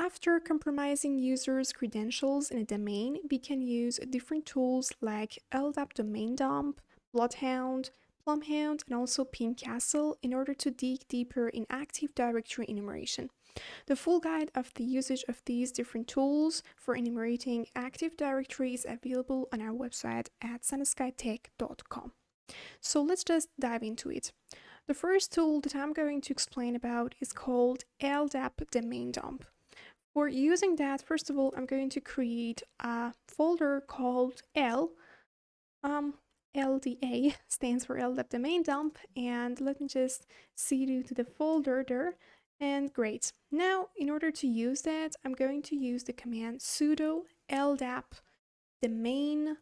after compromising users' credentials in a domain, we can use different tools like Ldapdomaindump, BloodHound, PlumHound, and also Castle in order to dig deeper in Active Directory enumeration. The full guide of the usage of these different tools for enumerating Active Directory is available on our website at sandyskytech.com. So let's just dive into it. The first tool that I'm going to explain about is called Ldapdomaindump. For using that, first of all, I'm going to create a folder called LDA stands for Ldapdomaindump, and let me just cd to the folder there, and great. Now, in order to use that, I'm going to use the command sudo ldapdomaindump.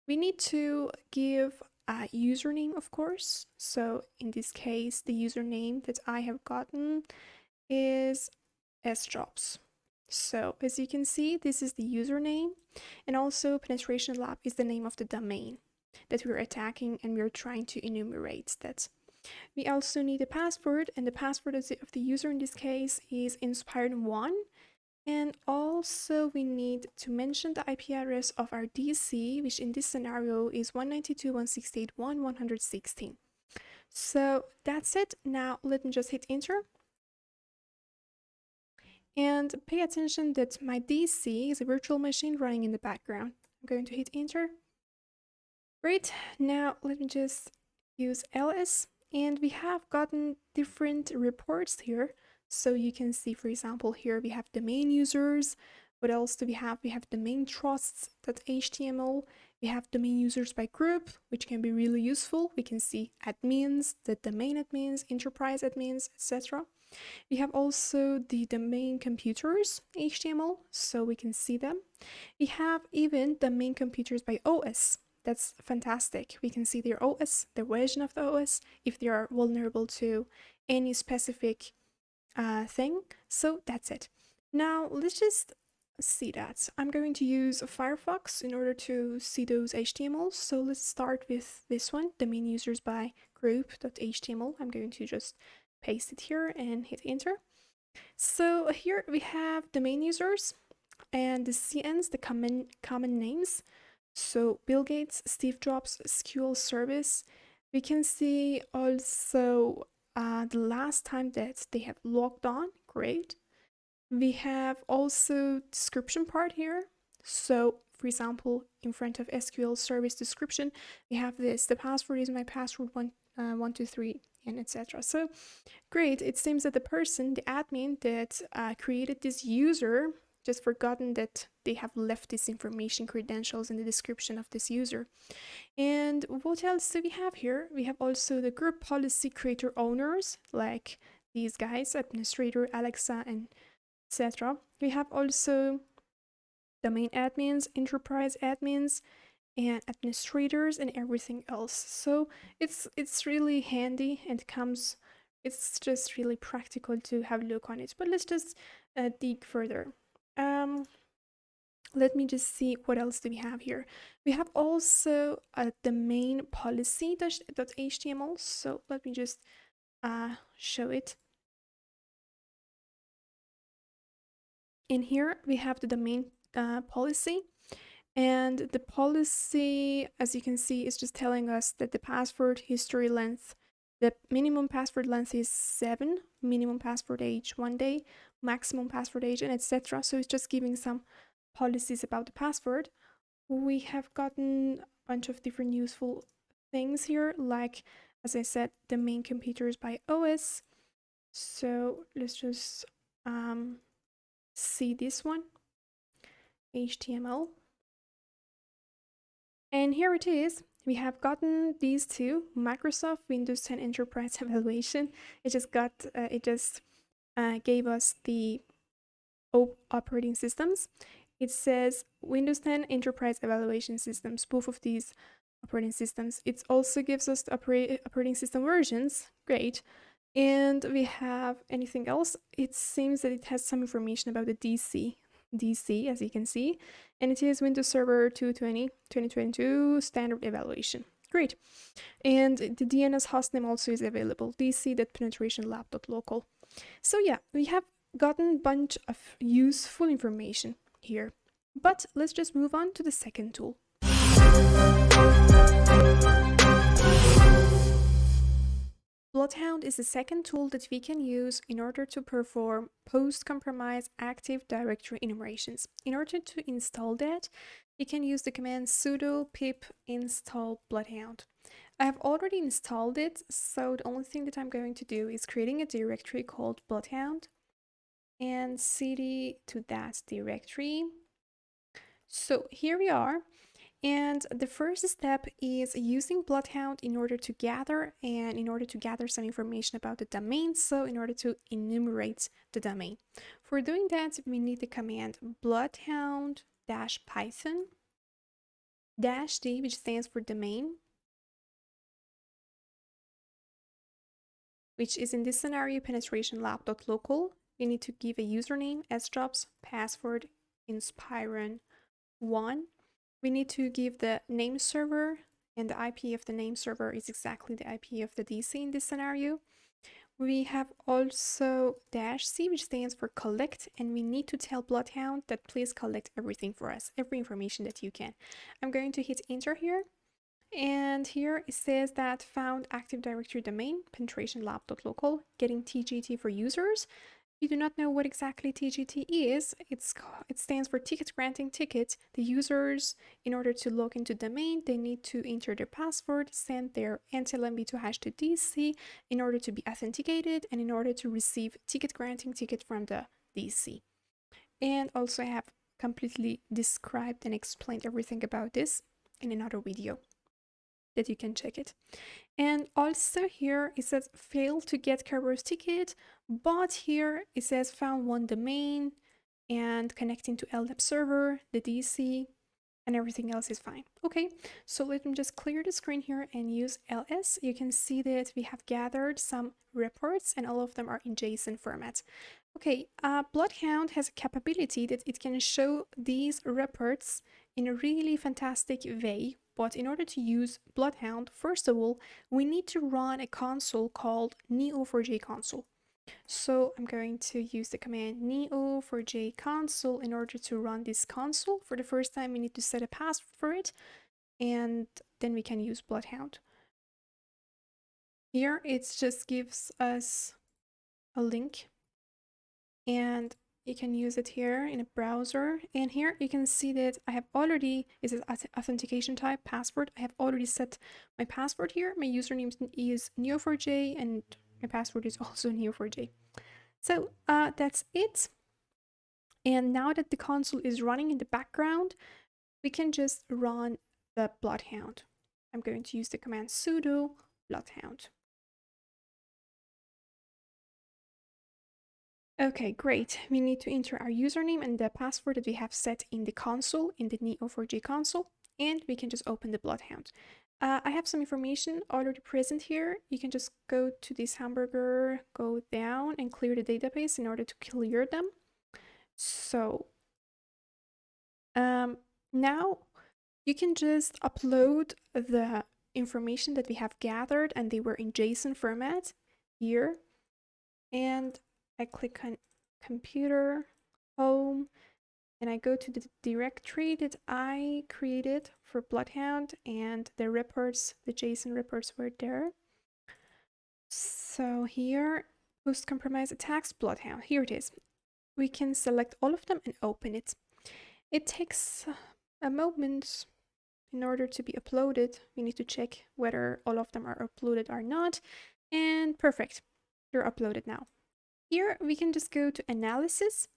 We need to give a username, of course. So in this case, the username that I have gotten is sjobs. So as you can see, this is the username, and also penetration lab is the name of the domain that we're attacking, and we're trying to enumerate that. We also need a password, and the password of the user in this case is inspired1. And also we need to mention the IP address of our DC, which in this scenario is 192.168.1.116. So that's it. Now let me just hit enter. And pay attention that my DC is a virtual machine running in the background. I'm going to hit enter. Great. Now let me just use ls, and we have gotten different reports here. So you can see, for example, here we have domain users. What else do we have? We have domain trusts.html. We have domain users by group, which can be really useful. We can see admins, the domain admins, enterprise admins, etc. We have also the domain computers HTML, so we can see them. We have even domain computers by OS. That's fantastic. We can see their OS, the version of the OS, if they are vulnerable to any specific thing. So that's it. Now let's just see that. I'm going to use Firefox in order to see those HTMLs. So let's start with this one, domain users by group.html. I'm going to just paste it here and hit enter. So here we have domain users and the CNs, the common names. So Bill Gates, Steve Jobs, SQL service. We can see also the last time that they have logged on. Great. We have also description part here. So for example, in front of SQL service description, we have this: the password is my password 123, and etc. So great. It seems that the person, the admin that created this user, just forgotten that they have left this information, credentials, in the description of this user. And what else do we have here? We have also the group policy creator owners, like these guys, administrator, Alexa, and etc. We have also domain admins, enterprise admins, and administrators, and everything else. So it's really handy, and it's just really practical to have a look on it. But let's just dig further. Let me just see what else do we have here. We have also a domain policy.html. So let me just show it. In here we have the domain policy, and the policy, as you can see, is just telling us that the password history length, the minimum password length is 7, minimum password age 1 day, maximum password age, and etc. So it's just giving some policies about the password. We have gotten a bunch of different useful things here, like, as I said, domain computers by OS. So let's just see this one, HTML. And here it is. We have gotten these two: Microsoft Windows 10 Enterprise Evaluation. It just gave us the operating systems. It says Windows 10 Enterprise Evaluation Systems, both of these operating systems. It also gives us the operating system versions. Great. And we have anything else? It seems that it has some information about the DC, as you can see, and it is Windows Server 220 2022 standard evaluation. Great. And the DNS hostname also is available, dc.penetrationlab.local. So yeah, we have gotten a bunch of useful information here. But let's just move on to the second tool. BloodHound is the second tool that we can use in order to perform post-compromise Active Directory enumerations. In order to install that, you can use the command sudo pip install BloodHound. I have already installed it, so the only thing that I'm going to do is creating a directory called BloodHound and cd to that directory. So here we are. And the first step is using BloodHound in order to gather some information about the domain. So in order to enumerate the domain. For doing that, we need the command bloodhound-python -d, which stands for domain, which is in this scenario penetration lab.local. We need to give a username, sdrops, password, inspiron1. We need to give the name server, and the IP of the name server is exactly the IP of the DC in this scenario. We have also -c, which stands for collect, and we need to tell BloodHound that please collect everything for us, every information that you can. I'm going to hit enter here, and here it says that found Active Directory domain, penetration lab.local, getting TGT for users. If you do not know what exactly TGT is, it stands for ticket granting ticket. The users, in order to log into domain, they need to enter their password, send their NTLMB2 hash to DC in order to be authenticated and in order to receive ticket granting ticket from the DC. And also I have completely described and explained everything about this in another video that you can check it. And also here it says failed to get Kerberos ticket, but here it says found one domain and connecting to Ldap server, the DC, and everything else is fine. Okay, so let me just clear the screen here and use ls. You can see that we have gathered some reports and all of them are in JSON format. Okay, BloodHound has a capability that it can show these reports in a really fantastic way. But in order to use BloodHound, first of all, we need to run a console called neo4j console. So I'm going to use the command neo4j console in order to run this console. For the first time, we need to set a password for it, and then we can use BloodHound. Here, it just gives us a link, and you can use it here in a browser, and here you can see that I have already, is it authentication type password, I have already set my password here. My username is neo4j and my password is also neo4j. So that's it. And now that the console is running in the background, we can just run the BloodHound. I'm going to use the command sudo BloodHound. Okay, great. We need to enter our username and the password that we have set in the console, in the neo4j console, and we can just open the BloodHound. I have some information already present here. You can just go to this hamburger, go down and clear the database in order to clear them. So now you can just upload the information that we have gathered and they were in JSON format here. And I click on computer, home, and I go to the directory that I created for BloodHound, and the reports, the JSON reports were there. So here, post-compromise attacks BloodHound, here it is. We can select all of them and open it. It takes a moment in order to be uploaded. We need to check whether all of them are uploaded or not, and perfect, they're uploaded now. Here we can just go to analysis,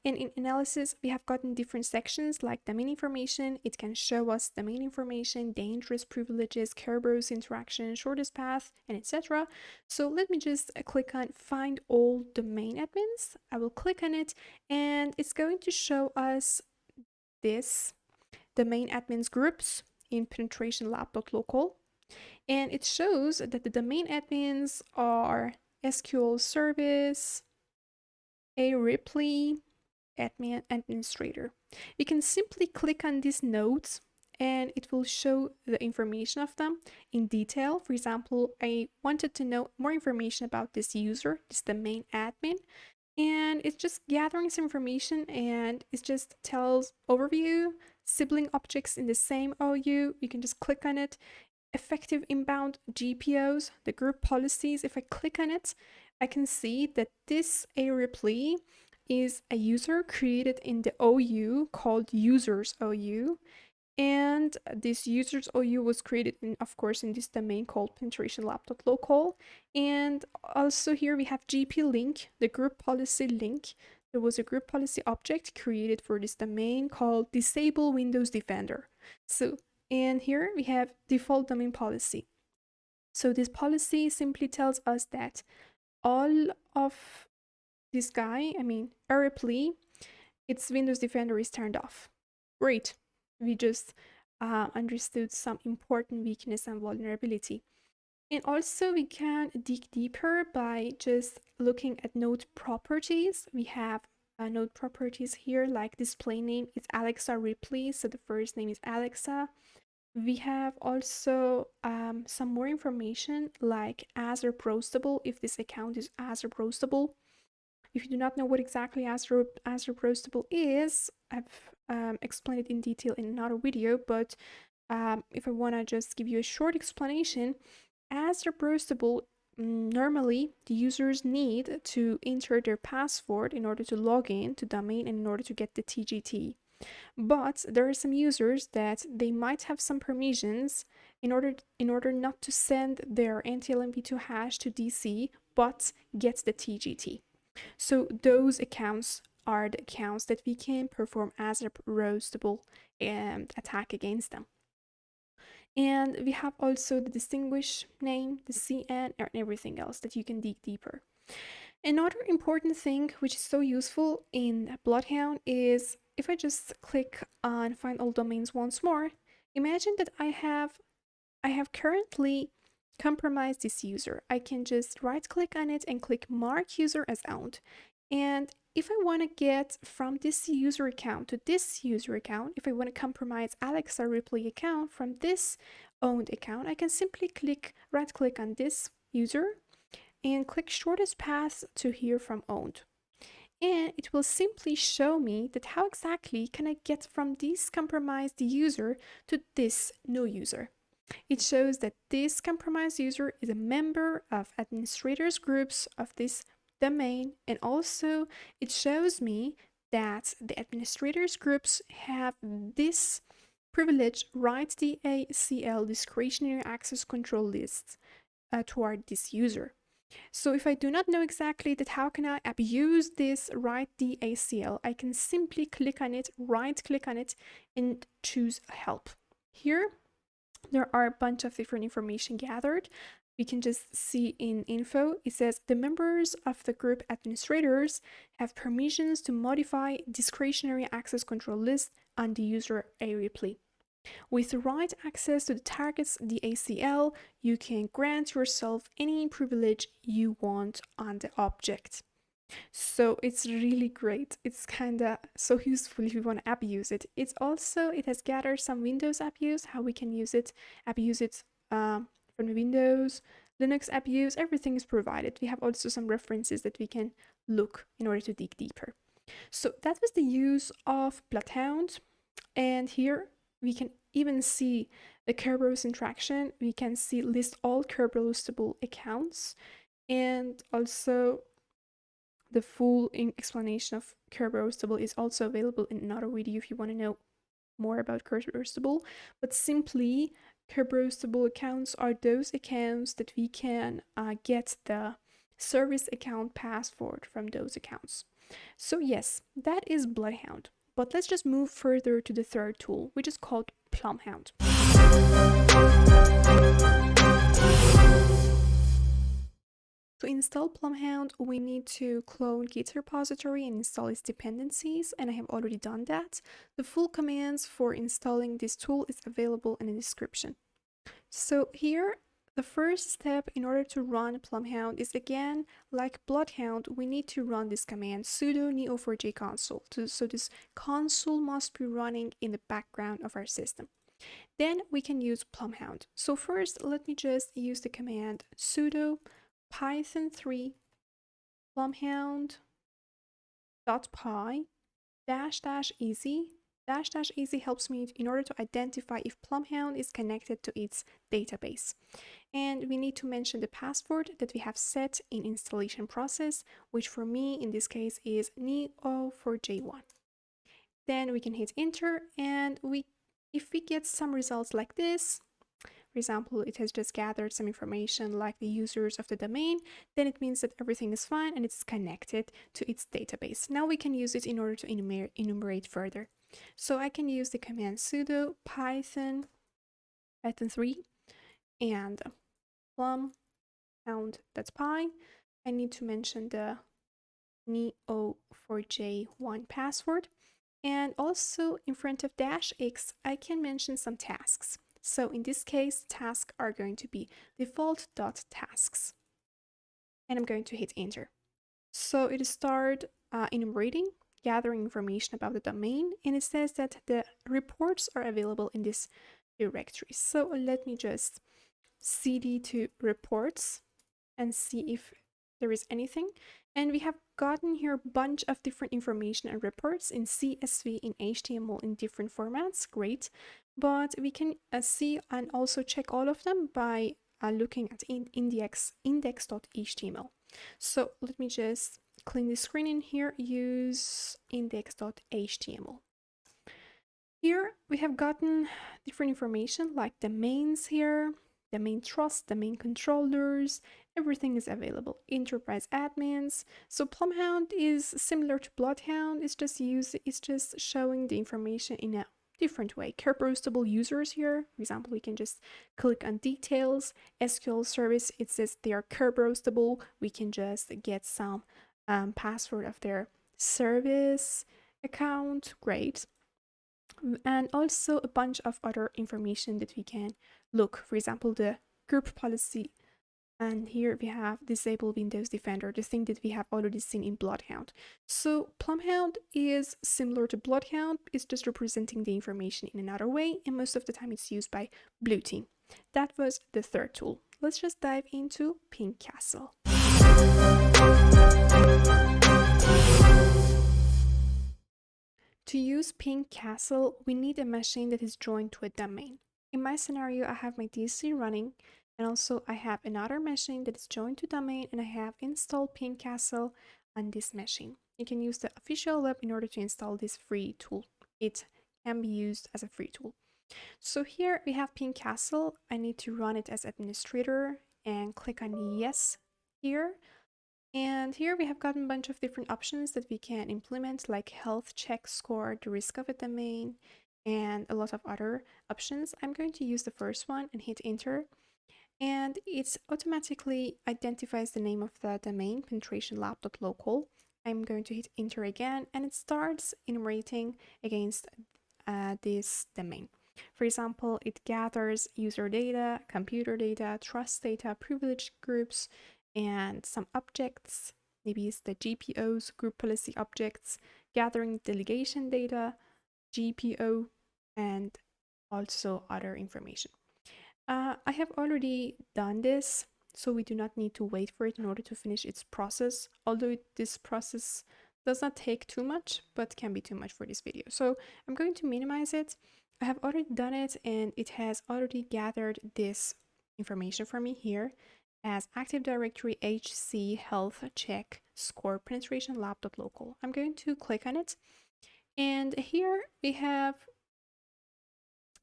and in analysis we have gotten different sections like domain information. It can show us domain information, dangerous privileges, Kerberos interaction, shortest path, and etc. So let me just click on find all domain admins. I will click on it and it's going to show us this domain admins groups in penetration lab.local, and it shows that the domain admins are SQL service, a Ripley, admin administrator. You can simply click on these nodes and it will show the information of them in detail. For example, I wanted to know more information about this user, this domain admin, and it's just gathering some information, and it just tells overview, sibling objects in the same OU. You can just click on it. Effective inbound GPOs, the group policies. If I click on it, I can see that this AREP is a user created in the OU called users OU. And this users OU was created in, of course, in this domain called penetrationlab.local. And also here we have GP link, the group policy link. There was a group policy object created for this domain called disable Windows Defender. So, and here we have default domain policy. So this policy simply tells us that all of this guy, AREP, its Windows Defender is turned off. Great. We just understood some important weakness and vulnerability. And also we can dig deeper by just looking at node properties. We have node properties here, like display name is Alexa Ripley, so the first name is Alexa. We have also some more information like ASREP Roastable, if this account is ASREP Roastable. If you do not know what exactly ASREP Roastable is, I've explained it in detail in another video, but if I want to just give you a short explanation, ASREP Roastable, normally the users need to enter their password in order to log in to domain and in order to get the TGT. But there are some users that they might have some permissions in order not to send their NTLMP2 hash to DC, but get the TGT. So those accounts are the accounts that we can perform ASREP Roastable attack against them. And we have also the distinguish name, the CN, and everything else that you can dig deeper. Another important thing which is so useful in BloodHound is if I just click on find all domains once more, imagine that I have currently compromised this user. I can just right click on it and click mark user as owned. And if I want to get from this user account to this user account, if I want to compromise Alexa Ripley account from this owned account, I can simply right click on this user and click shortest path to here from owned. And it will simply show me that how exactly can I get from this compromised user to this new user. It shows that this compromised user is a member of administrators groups of this domain, and also it shows me that the administrators groups have this privilege write the ACL discretionary access control lists toward this user. So if I do not know exactly that how can I abuse this write the ACL, I can simply click on it, right click on it, and choose help. Here there are a bunch of different information gathered. We can just see in info, it says the members of the group administrators have permissions to modify discretionary access control list on the user AREP. With right access to the target's DACL, you can grant yourself any privilege you want on the object. So it's really great. It's kinda so useful if you want to abuse it. It has gathered some Windows abuse, how we can abuse it from the Windows, Linux abuse, everything is provided. We have also some references that we can look in order to dig deeper. So that was the use of BloodHound, and here we can even see the Kerberos interaction. We can see list all Kerberosable accounts, and also the full explanation of Kerberosable is also available in another video if you want to know more about Kerberosable. But simply, Kerberosable accounts are those accounts that we can get the service account password from those accounts. So yes, that is BloodHound. But let's just move further to the third tool, which is called PlumHound. To install PlumHound, we need to clone Git repository and install its dependencies, and I have already done that. The full commands for installing this tool is available in the description. So here, the first step in order to run PlumHound is, again, like BloodHound, we need to run this command sudo neo4j console. So this console must be running in the background of our system. Then we can use PlumHound. So first, let me just use the command sudo python 3 PlumHound .py --easy. --easy helps me in order to identify if PlumHound is connected to its database. And we need to mention the password that we have set in installation process, which for me in this case is neo4j1. Then we can hit enter, and if we get some results like this, for example, it has just gathered some information like the users of the domain, then it means that everything is fine and it's connected to its database. Now we can use it in order to enumerate further. So I can use the command sudo python 3 and plumhound.py. I need to mention the neo4j1 password. And also in front of -x, I can mention some tasks. So in this case, tasks are going to be default.tasks. And I'm going to hit enter. So it started enumerating, gathering information about the domain, and it says that the reports are available in this directory. So let me just cd to reports and see if there is anything. And we have gotten here a bunch of different information and reports in CSV, in HTML, in different formats. Great. But we can see and also check all of them by looking at index.html. So let me just clean the screen in here, use index.html. Here we have gotten different information like domains here, domain trust, domain controllers, everything is available. Enterprise admins. So PlumHound is similar to BloodHound. It's just showing the information in a different way. Roastable users here. For example, we can just click on details. SQL service, it says they are roastable. We can just get some password of their service account. Great. And also a bunch of other information that we can look. For example, the group policy. And here we have disable Windows Defender, the thing that we have already seen in BloodHound. So PlumHound is similar to BloodHound, it's just representing the information in another way, and most of the time it's used by Blue Team. That was the third tool. Let's just dive into Pink Castle. To use Pink Castle, we need a machine that is joined to a domain. In my scenario, I have my DC running, and also I have another machine that is joined to domain, and I have installed Pink Castle on this machine. You can use the official web in order to install this free tool. It can be used as a free tool. So here we have Pink Castle. I need to run it as administrator and click on yes here. And here we have gotten a bunch of different options that we can implement, like health check score, the risk of a domain, and a lot of other options. I'm going to use the first one and hit enter. And it automatically identifies the name of the domain, penetrationlab.local. I'm going to hit enter again, and it starts enumerating against this domain. For example, it gathers user data, computer data, trust data, privileged groups, and some objects. Maybe it's the GPOs, group policy objects, gathering delegation data, GPO, and also other information. I have already done this, so we do not need to wait for it in order to finish its process, although this process does not take too much, but can be too much for this video. So I'm going to minimize it. I have already done it, and it has already gathered this information for me here as Active Directory HC Health Check Score Penetration Lab.local. I'm going to click on it, and here we have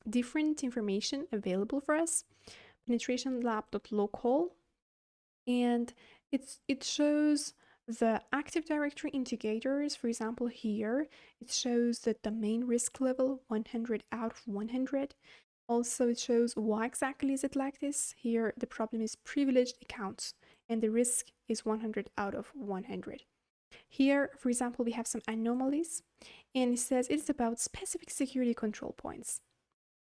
different information available for us. Penetration Lab.local, and it shows the Active Directory indicators. For example, here it shows the domain risk level 100 out of 100. Also, it shows why exactly is it like this. Here the problem is privileged accounts, and the risk is 100 out of 100. Here, for example, we have some anomalies, and it says it's about specific security control points.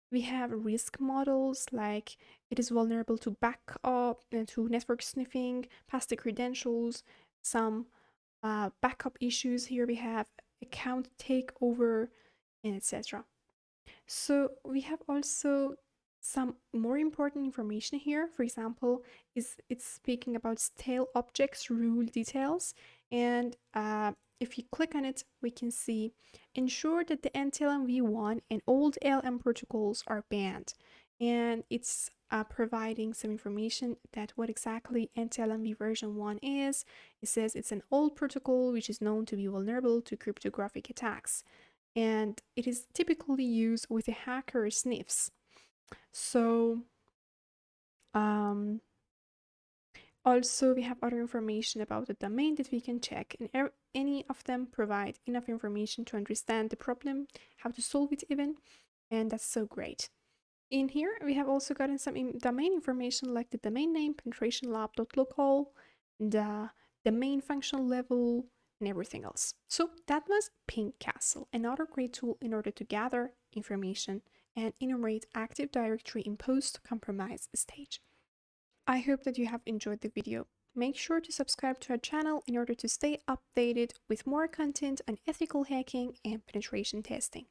We have risk models like it is vulnerable to backup and to network sniffing, past the credentials, some backup issues. Here we have account takeover, and etc. So we have also some more important information here. For example, it's speaking about stale objects rule details, and if you click on it, we can see ensure that the NTLM v1 and old LM protocols are banned. And it's providing some information that what exactly NTLM version 1 is. It says it's an old protocol which is known to be vulnerable to cryptographic attacks. And it is typically used with the hacker sniffs. So, also, we have other information about the domain that we can check, and any of them provide enough information to understand the problem, how to solve it even, and that's so great. In here, we have also gotten some domain information like the domain name, penetration lab.local, the domain function level, and everything else. So that was Pink Castle, another great tool in order to gather information and enumerate Active Directory in post-compromise stage. I hope that you have enjoyed the video. Make sure to subscribe to our channel in order to stay updated with more content on ethical hacking and penetration testing.